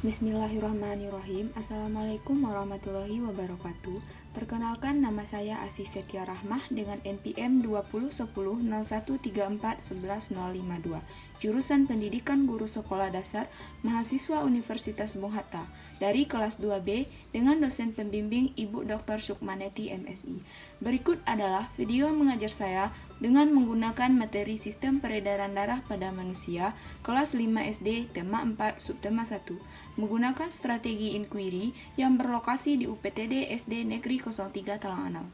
Bismillahirrahmanirrahim. Assalamualaikum warahmatullahi wabarakatuh. Perkenalkan, nama saya Asih Setia Rahmah dengan NPM 201001341152, jurusan Pendidikan Guru Sekolah Dasar, mahasiswa Universitas Bung Hatta, dari kelas 2B dengan dosen pembimbing Ibu Dr. Sukmaneti MSI. Berikut adalah video mengajar saya dengan menggunakan materi sistem peredaran darah pada manusia, kelas 5 SD, tema 4, subtema 1, menggunakan strategi inquiry yang berlokasi di UPTD SD Negeri 03 Talanganau.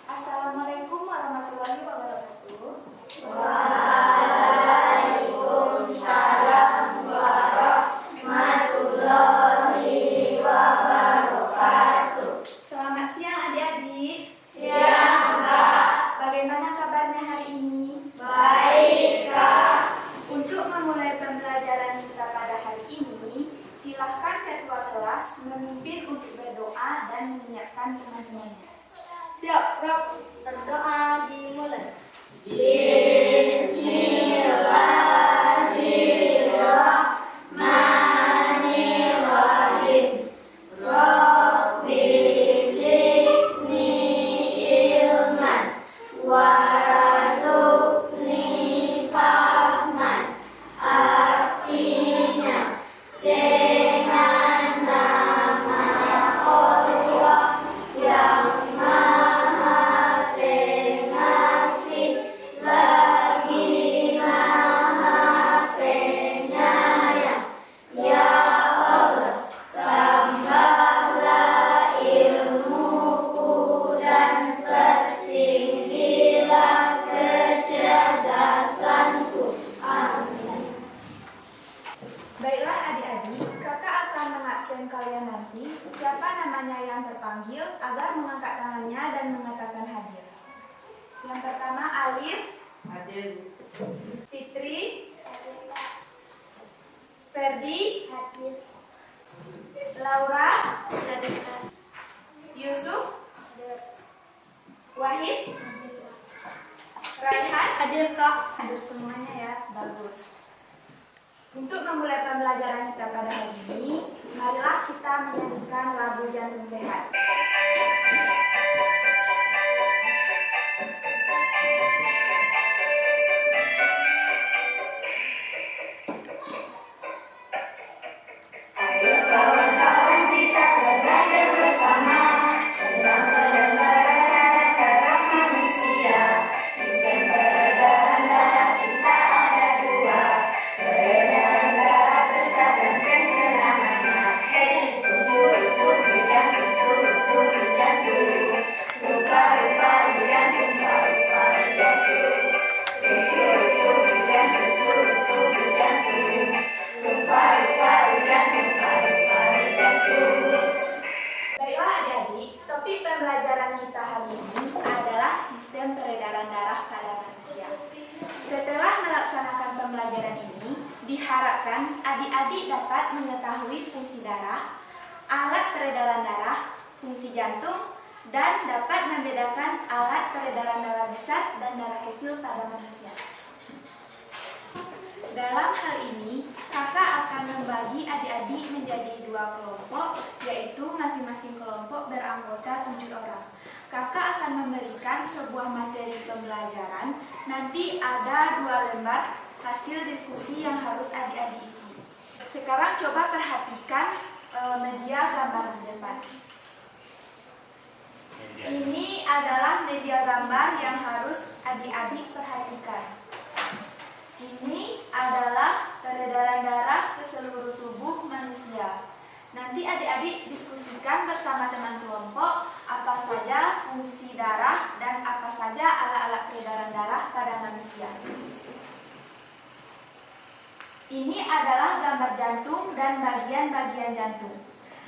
Assalamualaikum warahmatullahi wabarakatuh. Waalaikumsalam warahmatullahi wabarakatuh. Selamat siang adik-adik. Siang, Kak. Bagaimana kabarnya hari ini? Baik, Kak. Untuk memulai pembelajaran kita pada hari ini, silahkan ketua kelas memimpin untuk berdoa dan menyiapkan teman-temannya. Siap, Rob. Berdoa dimulai. Bismillahirrahmanirrahim. Rabbi zidni ilman warzuqni fahman. Artinya, dengan nama Allah yang Maha Pengasih lagi Maha Penyayang. Ya Allah, tambahlah ilmuku dan pertinggilah kecerdasanku. Amin. Baiklah adik-adik, kakak akan mengabsen kalian nanti siapa namanya yang terpanggil agar mengangkat tangannya dan mengatakan hadir. Yang pertama Alif, Hadir. Fitri, Ferdi, Hadir. Laura, Hadir. Yusuf, Wahid, Raihan. Hadir, Kak. Hadir semuanya ya, bagus. Untuk memulai pembelajaran kita pada hari ini, marilah kita menyanyikan lagu Jantung Sehat. Ayo kawan-kawan kita belajar bersama tentang sistem peredaran darah manusia. Sistem peredaran darah kita ada dua, peredaran darah besar dan kecil namanya. Hei, seluruh tubuh jantung, seluruh tubuh jantung. Rupa-rupa jantung, rupa-rupa jantung. Seluruh tubuh jantung, seluruh tubuh jantung. Rupa-rupa jantung, rupa-rupa jantung. Baiklah adik-adik, topik pembelajaran kita hari ini adalah sistem peredaran darah pada manusia. Setelah melaksanakan pembelajaran ini, diharapkan adik-adik dapat mengetahui fungsi darah, alat peredaran darah, fungsi jantung, dan dapat membedakan alat peredaran darah besar dan darah kecil pada manusia. Dalam hal ini, kakak akan membagi adik-adik menjadi dua kelompok, yaitu masing-masing kelompok beranggota 7 orang. Kakak akan memberikan sebuah materi pembelajaran, nanti ada 2 lembar hasil diskusi yang harus adik-adik isi. Sekarang coba perhatikan media gambar di depan. Ini adalah media gambar yang harus adik-adik perhatikan. Ini adalah peredaran darah ke seluruh tubuh manusia. Nanti adik-adik diskusikan bersama teman kelompok apa saja fungsi darah dan apa saja alat-alat peredaran darah pada manusia. Ini adalah gambar jantung dan bagian-bagian jantung.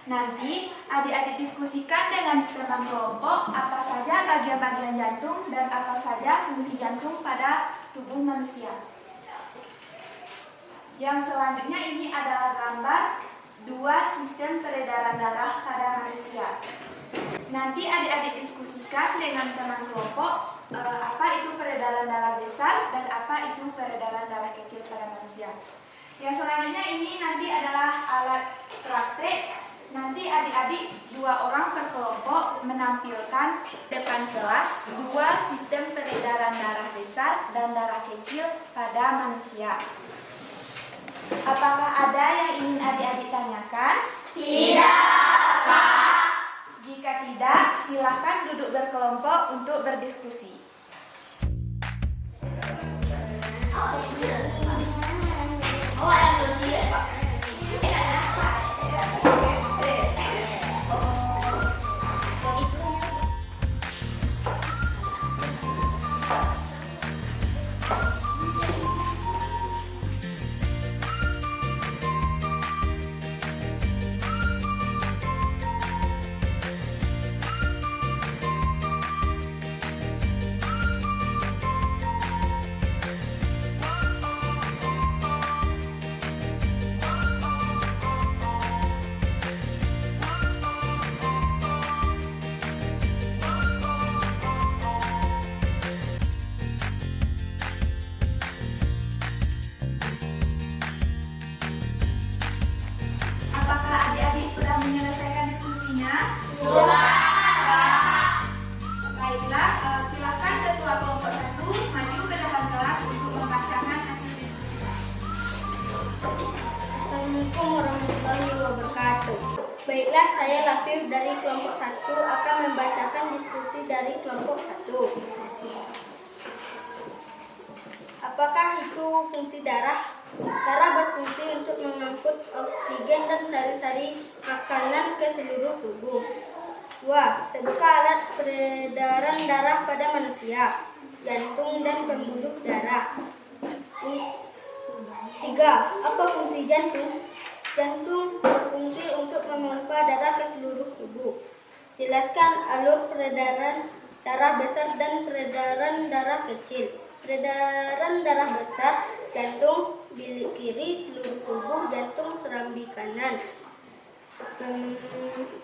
Nanti adik-adik diskusikan dengan teman kelompok apa saja bagian-bagian jantung dan apa saja fungsi jantung pada tubuh manusia. Yang selanjutnya ini adalah gambar 2 sistem peredaran darah pada manusia. Nanti adik-adik diskusikan dengan teman kelompok apa itu peredaran darah besar dan apa itu peredaran darah kecil pada manusia. Yang selanjutnya ini nanti adalah alat praktek. Nanti adik-adik 2 orang per kelompok menampilkan depan kelas 2 sistem peredaran darah besar dan darah kecil pada manusia. Apakah ada yang ingin adik-adik tanyakan? Tidak, Kak. Jika tidak, silakan duduk berkelompok untuk berdiskusi. Apakah adik-adik sudah menyelesaikan diskusinya? Sudah. Baiklah, silakan ketua kelompok 1 maju ke depan kelas untuk membacakan hasil diskusinya. Assalamualaikum warahmatullahi wabarakatuh. Baiklah, saya Lafif dari kelompok 1 akan membacakan diskusi dari kelompok 1. Apakah itu fungsi darah? Darah berfungsi untuk mengangkut oksigen dan sari-sari makanan ke seluruh tubuh. 2. Sebuah alat peredaran darah pada manusia, jantung dan pembuluh darah. 3. Apa fungsi jantung? Jantung berfungsi untuk memompa darah ke seluruh tubuh. Jelaskan alur peredaran darah besar dan peredaran darah kecil. Peredaran darah besar, jantung, bilik kiri, seluruh tubuh, jantung, serambi kanan.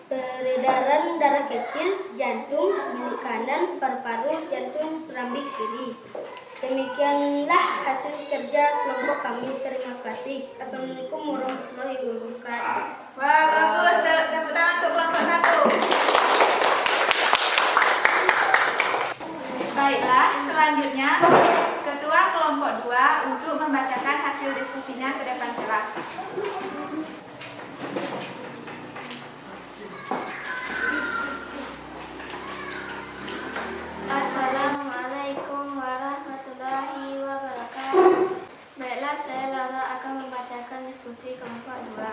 Peredaran darah kecil, jantung, bilik kanan, paru-paru, jantung, serambi kiri. Demikianlah hasil kerja kelompok kami. Terima kasih. Assalamualaikum warahmatullahi wabarakatuh. Wah, bagus. Tepuk tangan untuk kelompok 1. Baiklah, selanjutnya ketua kelompok 2 untuk membacakan hasil diskusinya ke depan kelas. Assalamualaikum warahmatullahi wabarakatuh. Baiklah, saya Laura akan membacakan diskusi kelompok 2.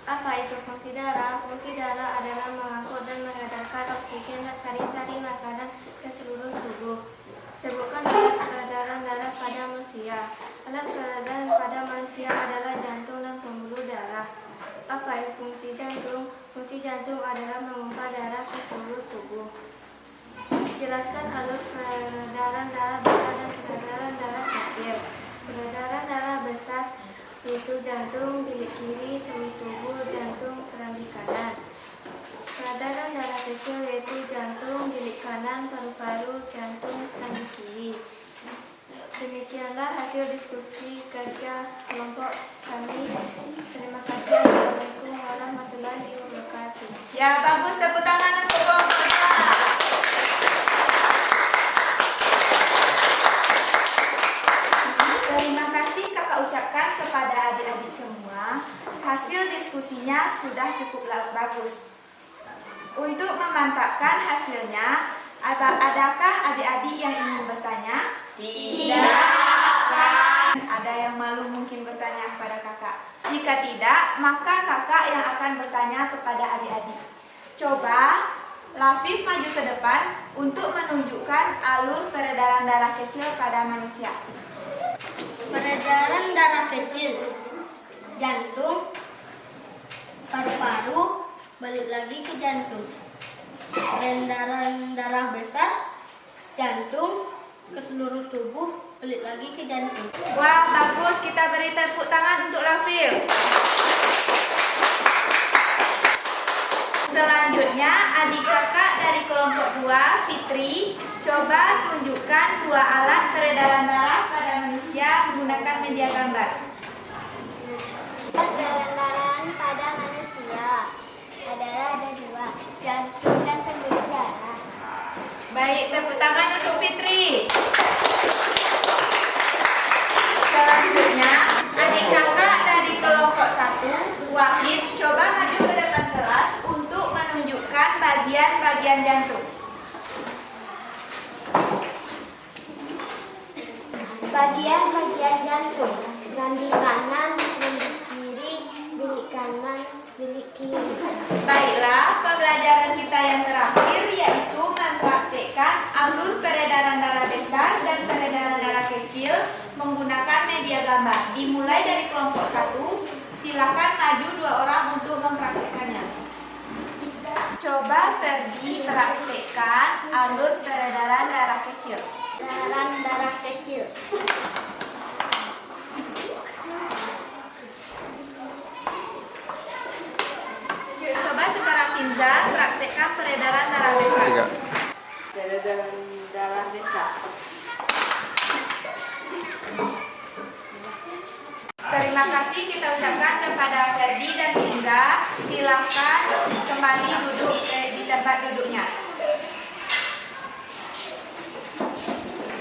Apa itu fungsi darah? Fungsi darah adalah mengangkut dan mengedarkan oksigen dan sari-sari makanan ke seluruh tubuh. Sebutkan alat peredaran darah pada manusia. Alat peredaran pada manusia adalah jantung dan pembuluh darah. Apa itu fungsi jantung? Fungsi jantung adalah memompa darah ke seluruh tubuh. Jelaskan alur peredaran darah besar dan peredaran darah kecil. Peredaran darah besar yaitu jantung, bilik kiri, seluruh tubuh, jantung, serambi kanan. Peredaran darah kecil yaitu jantung, bilik kanan, paru-paru, jantung, serambi kiri. Demikianlah hasil diskusi kerja kelompok kami. Terima kasih. Assalamualaikum warahmatullahi wabarakatuh. Ya, bagus. Tepuk tangan untuk kelompok 2. Terima kasih kakak ucapkan kepada adik-adik semua. Hasil diskusinya sudah cukup bagus. Untuk memantapkan hasilnya, adakah adik-adik yang ingin bertanya? Tidak, Kak. Ada yang malu mungkin bertanya kepada kakak. Jika tidak, maka kakak yang akan bertanya kepada adik-adik. Coba Lafif maju ke depan untuk menunjukkan alur peredaran darah kecil pada manusia. Peredaran darah kecil, jantung, paru-paru, balik lagi ke jantung. Peredaran darah besar, jantung, ke seluruh tubuh, balik lagi ke jantung. Wah, bagus. Kita beri tepuk tangan untuk Lafif. Selanjutnya, adik kakak dari kelompok 2, Fitri, coba tunjukkan 2 alat peredaran darah pada manusia menggunakan media gambar. Dimulai dari kelompok 1, silakan maju 2 orang untuk mempraktikkannya. Coba Ferdi praktikkan alur peredaran darah kecil. Darah kecil. Coba sekarang Finza praktikkan peredaran darah besar. Peredaran darah besar. Terima kasih kita ucapkan kepada Ferdi dan Finza. Silakan kembali duduk di tempat duduknya.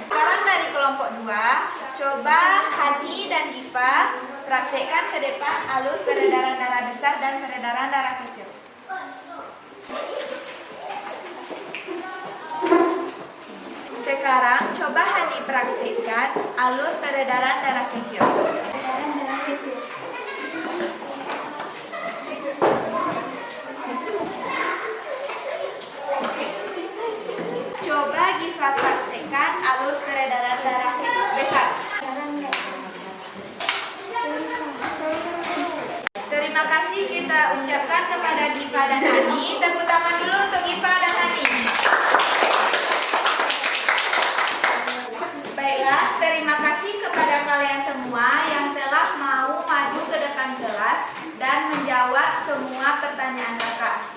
Sekarang dari kelompok 2, coba Hani dan Giva praktekkan ke depan alur peredaran darah besar dan peredaran darah kecil. Sekarang coba Hani praktekkan alur peredaran darah kecil. Coba Giva praktekkan alur peredaran darah besar. Terima kasih kita ucapkan kepada Giva dan Hani. Tepuk tangan dulu untuk Giva dan Hani. Baiklah, terima kasih kepada kalian semua yang telah mau maju ke depan kelas dan menjawab semua pertanyaan kakak.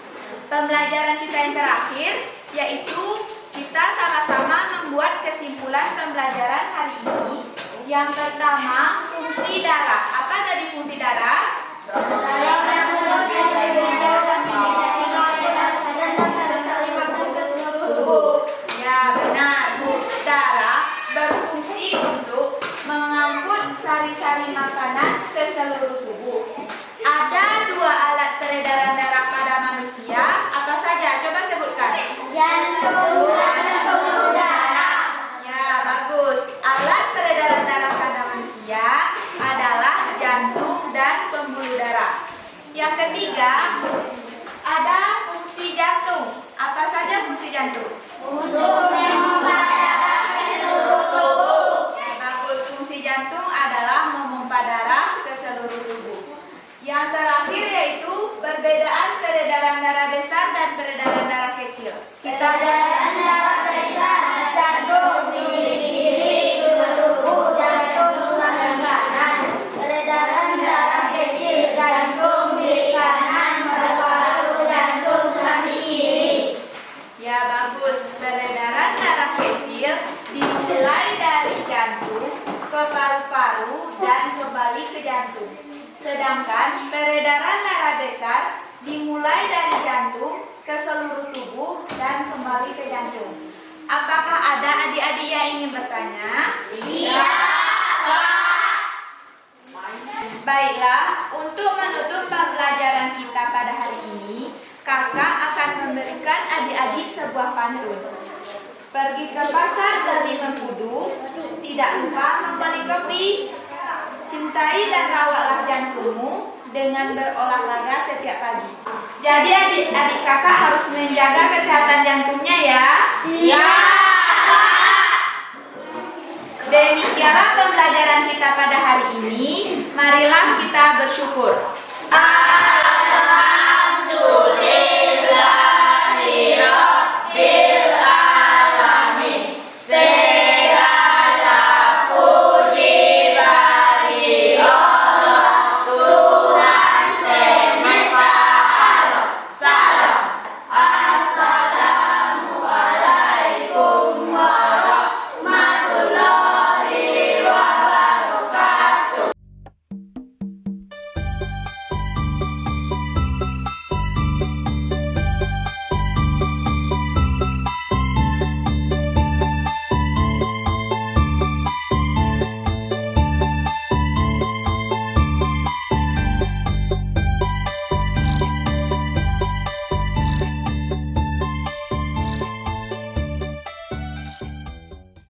Pembelajaran kita yang terakhir yaitu kita sama-sama membuat kesimpulan pembelajaran hari ini. Yang pertama, fungsi darah. Apa tadi fungsi darah? Ya, benar. Darah berfungsi untuk mengangkut sari-sari makanan ke seluruh tubuh. Ada 2 alat peredaran darah pada manusia. Apa saja? Coba sebutkan. Jantung dan pembuluh darah. Ya, bagus. Alat peredaran darah pada manusia adalah jantung dan pembuluh darah. Yang ketiga, ada fungsi jantung. Apa saja fungsi jantung? Untuk memompa darah ke seluruh tubuh. Bagus, fungsi jantung adalah memompa darah ke seluruh tubuh. Yang terakhir yaitu perbedaan peredaran darah besar dan peredaran darah kecil. Peredaran darah besar, jantung milik kiri tubuh, jantung sebelah kanan. Peredaran darah kecil, jantung milik kanan, paru-paru jantung sebelah kiri. Ya, bagus. Peredaran darah kecil dimulai dari jantung ke paru-paru dan kembali ke jantung. Sedangkan peredaran darah besar dimulai dari jantung ke seluruh tubuh dan kembali ke jantung. Apakah ada adik-adik yang ingin bertanya? Iya. Baiklah, untuk menutup pembelajaran kita pada hari ini, kakak akan memberikan adik-adik sebuah pantun. Pergi ke pasar beli mengkudu, tidak lupa membeli kopi. Cintai dan rawatlah jantungmu dengan berolahraga setiap pagi. Jadi adik-adik kakak harus menjaga kesehatan jantungnya ya. Iya. Demikianlah pembelajaran kita pada hari ini. Marilah kita bersyukur.